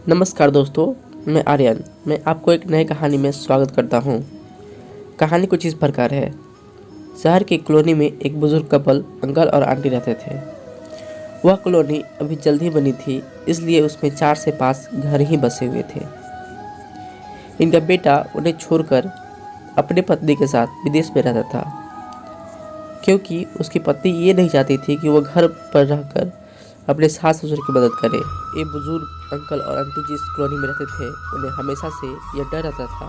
नमस्कार दोस्तों, मैं आर्यन। मैं आपको एक नई कहानी में स्वागत करता हूँ। कहानी कुछ इस प्रकार है। शहर की कॉलोनी में एक बुजुर्ग कपल अंकल और आंटी रहते थे। वह कॉलोनी अभी जल्द ही बनी थी, इसलिए उसमें 4 से 5 घर ही बसे हुए थे। इनका बेटा उन्हें छोड़कर अपने पत्नी के साथ विदेश में रहता था, क्योंकि उसकी पत्नी ये नहीं चाहती थी कि वह घर पर रहकर अपने सास ससुर की मदद करे। ये बुजुर्ग अंकल और आंटी जिस कॉलोनी में रहते थे, उन्हें हमेशा से यह डर रहता था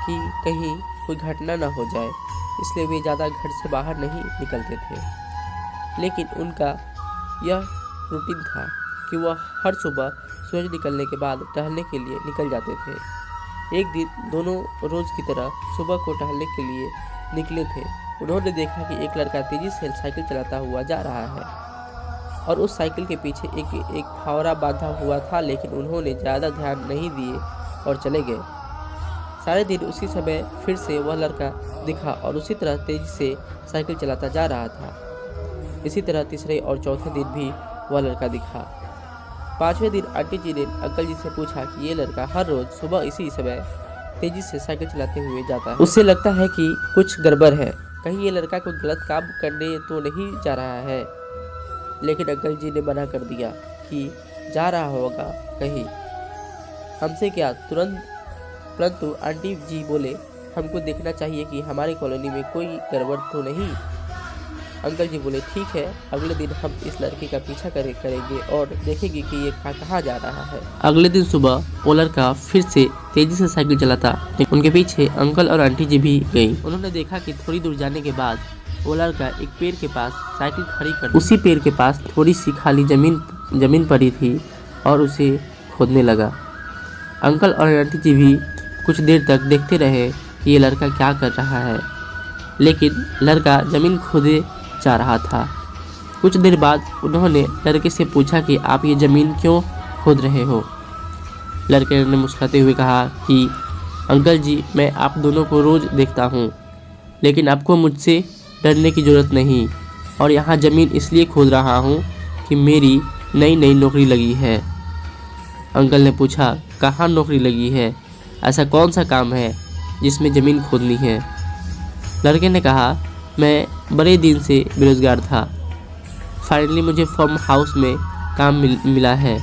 कि कहीं कोई घटना ना हो जाए, इसलिए वे ज़्यादा घर से बाहर नहीं निकलते थे। लेकिन उनका यह रूटीन था कि वह हर सुबह सूरज निकलने के बाद टहलने के लिए निकल जाते थे। एक दिन दोनों रोज़ की तरह सुबह को टहलने के लिए निकले थे। उन्होंने देखा कि एक लड़का तेज़ी से साइकिल चलाता हुआ जा रहा है और उस साइकिल के पीछे एक फावड़ा बांधा हुआ था, लेकिन उन्होंने ज़्यादा ध्यान नहीं दिए और चले गए। सारे दिन उसी समय फिर से वह लड़का दिखा और उसी तरह तेजी से साइकिल चलाता जा रहा था। इसी तरह तीसरे और चौथे दिन भी वह लड़का दिखा। 5वें दिन आंटी जी ने अंकल जी से पूछा कि ये लड़का हर रोज़ सुबह इसी समय तेजी से साइकिल चलाते हुए जाता है। उससे लगता है कि कुछ गड़बड़ है, कहीं ये लड़का कोई गलत काम करने तो नहीं जा रहा है। लेकिन अंकल जी ने मना कर दिया कि जा रहा होगा कहीं, हमसे क्या। परंतु आंटी जी बोले, हमको देखना चाहिए कि हमारी कॉलोनी में कोई गड़बड़ तो नहीं। अंकल जी बोले, ठीक है, अगले दिन हम इस लड़के का पीछा करेंगे और देखेंगे कि ये कहाँ जा रहा है। अगले दिन सुबह वो लड़का फिर से तेजी से साइकिल चलाता, उनके पीछे अंकल और आंटी जी भी गई। उन्होंने देखा कि थोड़ी दूर जाने के बाद वो लड़का एक पेड़ के पास साइकिल खड़ी कर उसी पेड़ के पास थोड़ी सी खाली जमीन पड़ी थी और उसे खोदने लगा। अंकल और आंटी जी भी कुछ देर तक देखते रहे कि ये लड़का क्या कर रहा है, लेकिन लड़का जमीन खोदे जा रहा था। कुछ देर बाद उन्होंने लड़के से पूछा कि आप ये ज़मीन क्यों खोद रहे हो। लड़के ने मुस्कुराते हुए कहा कि अंकल जी, मैं आप दोनों को रोज़ देखता हूँ, लेकिन आपको मुझसे डरने की ज़रूरत नहीं, और यहाँ ज़मीन इसलिए खोद रहा हूँ कि मेरी नई नौकरी लगी है। अंकल ने पूछा, कहाँ नौकरी लगी है? ऐसा कौन सा काम है जिसमें ज़मीन खोदनी है? लड़के ने कहा, मैं बड़े दिन से बेरोज़गार था, फाइनली मुझे फार्म हाउस में काम मिला है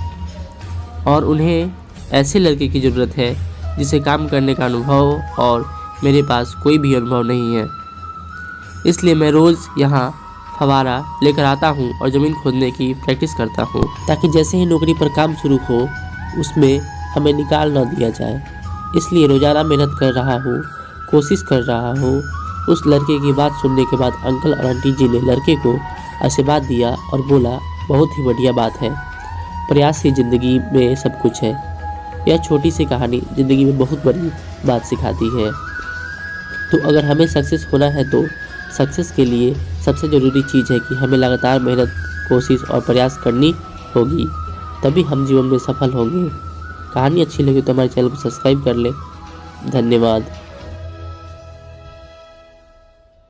और उन्हें ऐसे लड़के की ज़रूरत है जिसे काम करने का अनुभव, और मेरे पास कोई भी अनुभव नहीं है। इसलिए मैं रोज़ यहाँ फव्वारा लेकर आता हूँ और ज़मीन खोदने की प्रैक्टिस करता हूँ, ताकि जैसे ही नौकरी पर काम शुरू हो उसमें हमें निकाल ना दिया जाए। इसलिए रोज़ाना मेहनत कर रहा हूँ, कोशिश कर रहा हूँ। उस लड़के की बात सुनने के बाद अंकल और आंटी जी ने लड़के को आशीर्वाद दिया और बोला, बहुत ही बढ़िया बात है, प्रयास ही ज़िंदगी में सब कुछ है। यह छोटी सी कहानी ज़िंदगी में बहुत बड़ी बात सिखाती है। तो अगर हमें सक्सेस होना है तो सक्सेस के लिए सबसे ज़रूरी चीज़ है कि हमें लगातार मेहनत, कोशिश और प्रयास करनी होगी, तभी हम जीवन में सफल होंगे। कहानी अच्छी लगी तो हमारे चैनल को सब्सक्राइब कर लें। धन्यवाद।